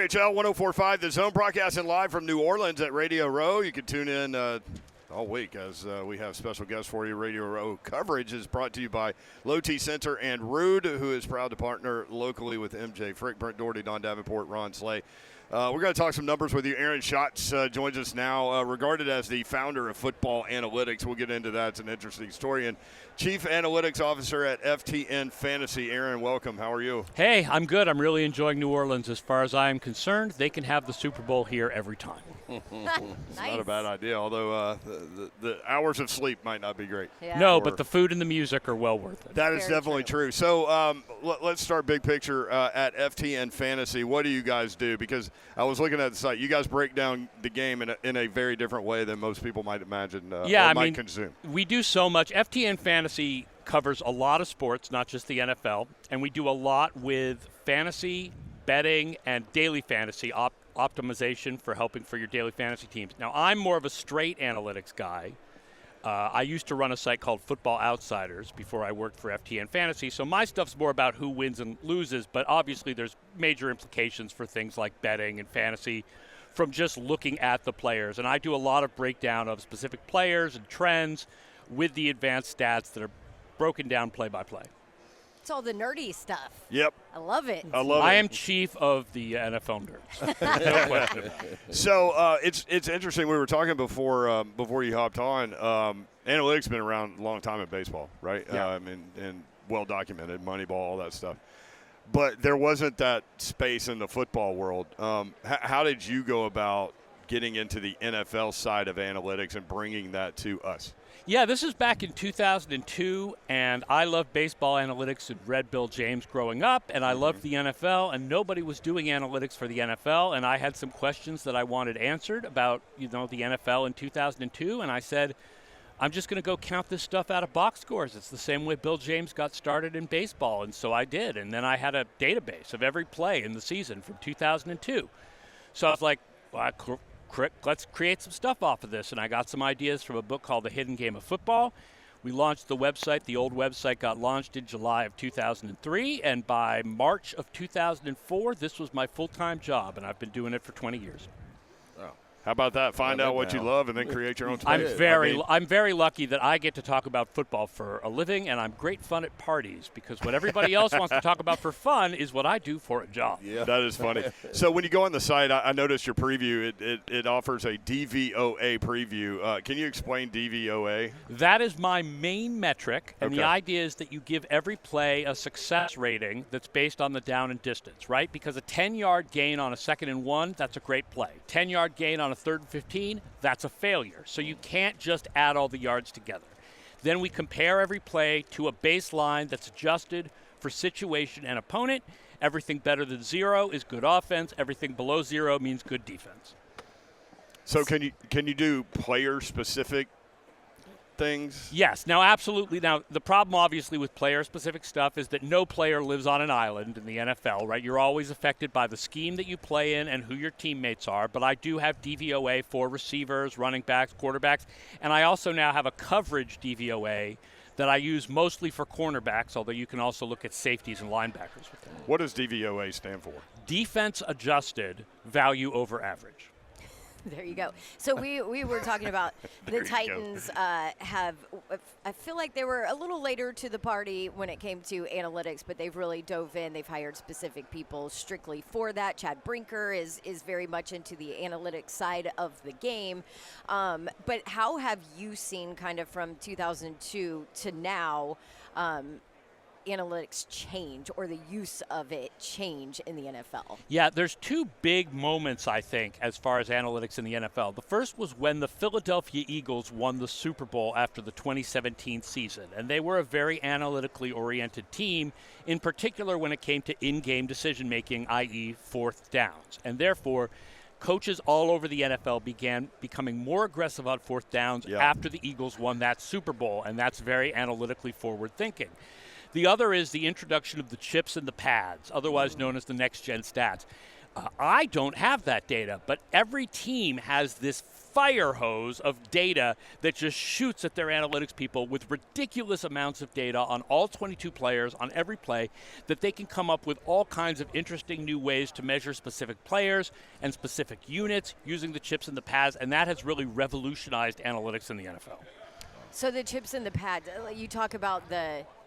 WHL 104.5 The Zone, broadcasting live from New Orleans at Radio Row. You can tune in all week as we have special guests for you. Radio Row coverage is brought to you by Low T Center and Rude, who is proud to partner locally with MJ Frick, Brent Doherty, Don Davenport, Ron Slay. We're going to talk some numbers with you. Aaron Shatz joins us now, regarded as the founder of Football Analytics. We'll get into that. It's an interesting story. And Chief Analytics Officer at FTN Fantasy. Aaron, welcome. How are you? Hey, I'm good. I'm really enjoying New Orleans. As far as I am concerned, they can have the Super Bowl here every time. It's not a bad idea, although the hours of sleep might not be great. Yeah. No, but the food and the music are well worth it. That is definitely true. So let's start big picture at FTN Fantasy. What do you guys do? Because I was looking at the site. You guys break down the game in a very different way than most people might imagine might consume. We do so much. FTN Fantasy covers a lot of sports, not just the NFL, and we do a lot with fantasy, betting, and daily fantasy optimization for helping for your daily fantasy teams. Now, I'm more of a straight analytics guy. I used to run a site called Football Outsiders before I worked for FTN Fantasy, so my stuff's more about who wins and loses, but obviously there's major implications for things like betting and fantasy from just looking at the players. And I do a lot of breakdown of specific players and trends with the advanced stats that are broken down play by play. It's all the nerdy stuff. Yep. I love it. I am chief of the NFL nerds. No question. So it's interesting. We were talking before you hopped on. Analytics been around a long time in baseball, right? Yeah. And well documented, Moneyball, all that stuff. But there wasn't that space in the football world. How did you go about getting into the NFL side of analytics and bringing that to us? Yeah, this is back in 2002, and I loved baseball analytics and read Bill James growing up, and I loved the NFL, and nobody was doing analytics for the NFL, and I had some questions that I wanted answered about, the NFL in 2002, and I said, I'm just going to go count this stuff out of box scores. It's the same way Bill James got started in baseball, and so I did, and then I had a database of every play in the season from 2002. So I was like, well, let's create some stuff off of this. And I got some ideas from a book called The Hidden Game of Football. We launched the website. The old website got launched in July of 2003. And by March of 2004, this was my full-time job. And I've been doing it for 20 years. How about that? Find out what you love and then create your own space. I'm very lucky that I get to talk about football for a living, and I'm great fun at parties because what everybody else wants to talk about for fun is what I do for a job. Yeah, that is funny. So when you go on the site, I noticed your preview. It offers a DVOA preview. Can you explain DVOA? That is my main metric, and the idea is that you give every play a success rating that's based on the down and distance, right? Because a 10-yard gain on a 2nd and 1, that's a great play. 10-yard gain on a 3rd and 15, that's a failure. So you can't just add all the yards together. Then we compare every play to a baseline that's adjusted for situation and opponent. Everything better than 0 is good offense. Everything below 0 means good defense. So can you do player-specific things? Yes. Now, absolutely. Now, the problem, obviously, with player-specific stuff is that no player lives on an island in the NFL, right? You're always affected by the scheme that you play in and who your teammates are. But I do have DVOA for receivers, running backs, quarterbacks, and I also now have a coverage DVOA that I use mostly for cornerbacks, although you can also look at safeties and linebackers with them. What does DVOA stand for? Defense adjusted value over average. There you go. So we were talking about the Titans I feel like they were a little later to the party when it came to analytics, but they've really dove in. They've hired specific people strictly for that. Chad Brinker is very much into the analytics side of the game. But how have you seen kind of from 2002 to now analytics change or the use of it change in the NFL? Yeah, there's two big moments, I think, as far as analytics in the NFL. The first was when the Philadelphia Eagles won the Super Bowl after the 2017 season, and they were a very analytically oriented team, in particular when it came to in-game decision-making, i.e. fourth downs. And therefore, coaches all over the NFL began becoming more aggressive on fourth downs after the Eagles won that Super Bowl, and that's very analytically forward-thinking. The other is the introduction of the chips and the pads, otherwise known as the next-gen stats. I don't have that data, but every team has this fire hose of data that just shoots at their analytics people with ridiculous amounts of data on all 22 players on every play, that they can come up with all kinds of interesting new ways to measure specific players and specific units using the chips and the pads, and that has really revolutionized analytics in the NFL. So the chips and the pads, you talk about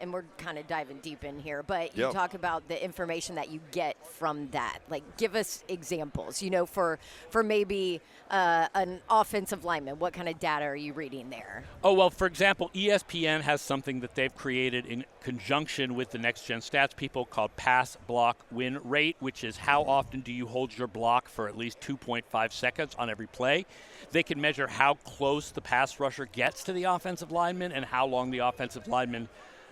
and we're kind of diving deep in here, but you talk about the information that you get from that. Like, give us examples, for maybe an offensive lineman. What kind of data are you reading there? Oh, well, for example, ESPN has something that they've created in conjunction with the Next Gen Stats people called pass block win rate, which is how often do you hold your block for at least 2.5 seconds on every play. They can measure how close the pass rusher gets to the offensive lineman and how long the offensive lineman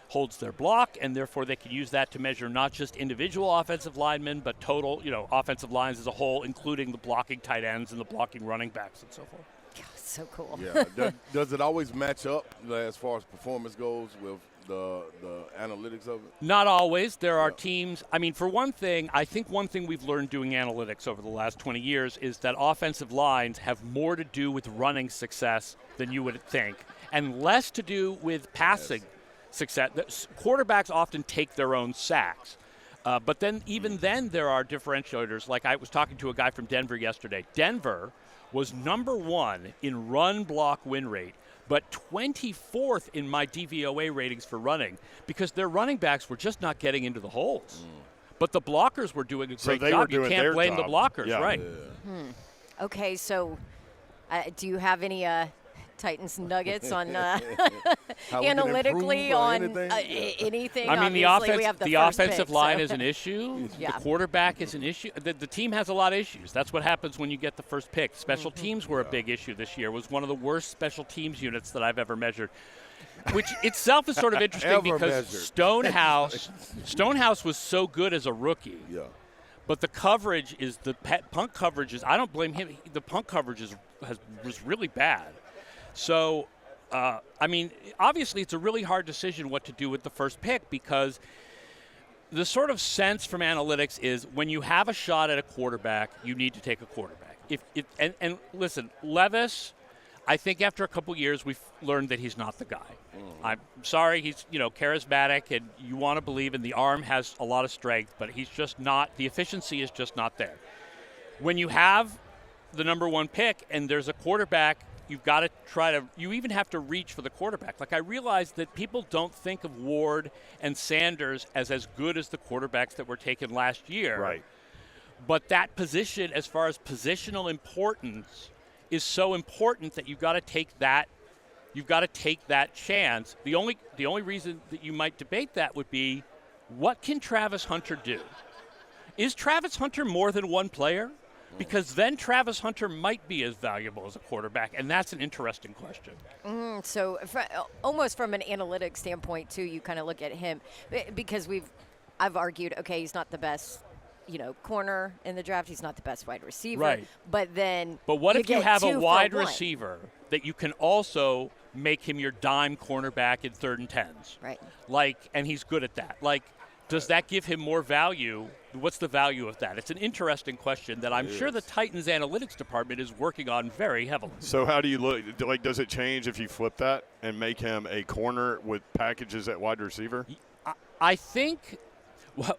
holds their block, and therefore they can use that to measure not just individual offensive linemen, but total, offensive lines as a whole, including the blocking tight ends and the blocking running backs and so forth. God, so cool. Yeah. Does it always match up as far as performance goes with the analytics of it? Not always. There are teams. I mean, for one thing, I think one thing we've learned doing analytics over the last 20 years is that offensive lines have more to do with running success than you would think, and less to do with passing success. Quarterbacks often take their own sacks. But then even then there are differentiators. Like I was talking to a guy from Denver yesterday. Denver was number 1 in run block win rate, but 24th in my DVOA ratings for running because their running backs were just not getting into the holes. But the blockers were doing a great job. You can't blame the blockers, right? Yeah. Okay, so do you have any Titans nuggets on analytically on anything? I mean, the offensive line is an issue. Yeah. The quarterback is an issue. The team has a lot of issues. That's what happens when you get the first pick. Special teams were a big issue this year. It was one of the worst special teams units that I've ever measured, which itself is sort of interesting because Stonehouse was so good as a rookie. Yeah. But the coverage is punt coverage is. I don't blame him. The punt coverage was really bad. So, I mean, obviously it's a really hard decision what to do with the first pick because the sort of sense from analytics is when you have a shot at a quarterback, you need to take a quarterback. And listen, Levis, I think after a couple years we've learned that he's not the guy. I'm sorry, he's charismatic and you want to believe, and the arm has a lot of strength, but he's just not. The efficiency is just not there. When you have the number 1 pick and there's a quarterback, you've got to you even have to reach for the quarterback. Like, I realize that people don't think of Ward and Sanders as good as the quarterbacks that were taken last year. Right. But that position, as far as positional importance, is so important that you've got to take that chance. The only reason that you might debate that would be, what can Travis Hunter do? Is Travis Hunter more than one player? Because then Travis Hunter might be as valuable as a quarterback, and that's an interesting question. So almost from an analytics standpoint, too, you kind of look at him because I've argued, okay, he's not the best, corner in the draft. He's not the best wide receiver. Right. But what if you have a wide receiver that you can also make him your dime cornerback in 3rd and 10s? Right. And he's good at that. Does that give him more value? What's the value of that? It's an interesting question that I'm sure the Titans analytics department is working on very heavily. So how do you look? Does it change if you flip that and make him a corner with packages at wide receiver? I think,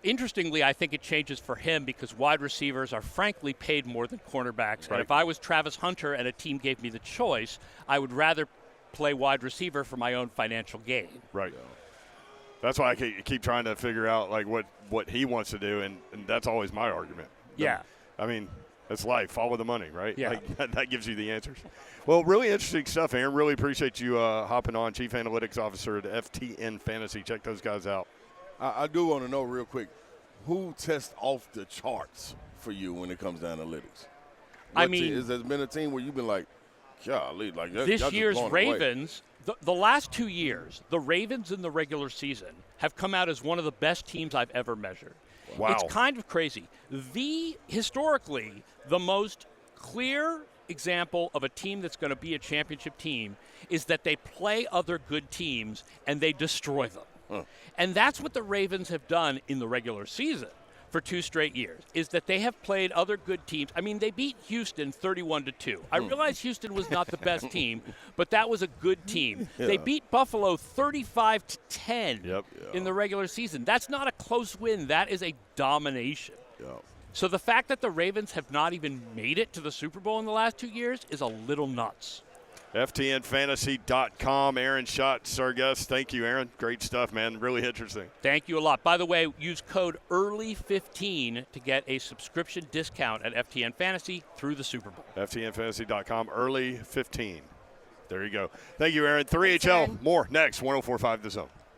interestingly, I think it changes for him because wide receivers are frankly paid more than cornerbacks. Right. And if I was Travis Hunter and a team gave me the choice, I would rather play wide receiver for my own financial gain. Right. That's why I keep trying to figure out what he wants to do, and that's always my argument. Yeah. I mean, it's life. Follow the money, right? Yeah. That gives you the answers. Well, really interesting stuff, Aaron. Really appreciate you hopping on, Chief Analytics Officer at FTN Fantasy. Check those guys out. I do want to know real quick, who tests off the charts for you when it comes to analytics? Has there been a team where you've been like, golly, this year's Ravens – The last 2 years, the Ravens in the regular season have come out as one of the best teams I've ever measured. Wow. It's kind of crazy. Historically, the most clear example of a team that's going to be a championship team is that they play other good teams and they destroy them. And that's what the Ravens have done in the regular season. for 2 straight years is that they have played other good teams. I mean, they beat Houston 31-2. I realize Houston was not the best team, but that was a good team. Yeah. They beat Buffalo 35-10 in the regular season. That's not a close win. That is a domination. Yep. So the fact that the Ravens have not even made it to the Super Bowl in the last 2 years is a little nuts. FTNFantasy.com. Aaron Shatz, our guest. Thank you, Aaron. Great stuff, man. Really interesting. Thank you a lot. By the way, use code EARLY15 to get a subscription discount at FTN Fantasy through the Super Bowl. FTNFantasy.com, early 15. There you go. Thank you, Aaron. 3HL, Thanks, Aaron. more next, 104.5 The Zone.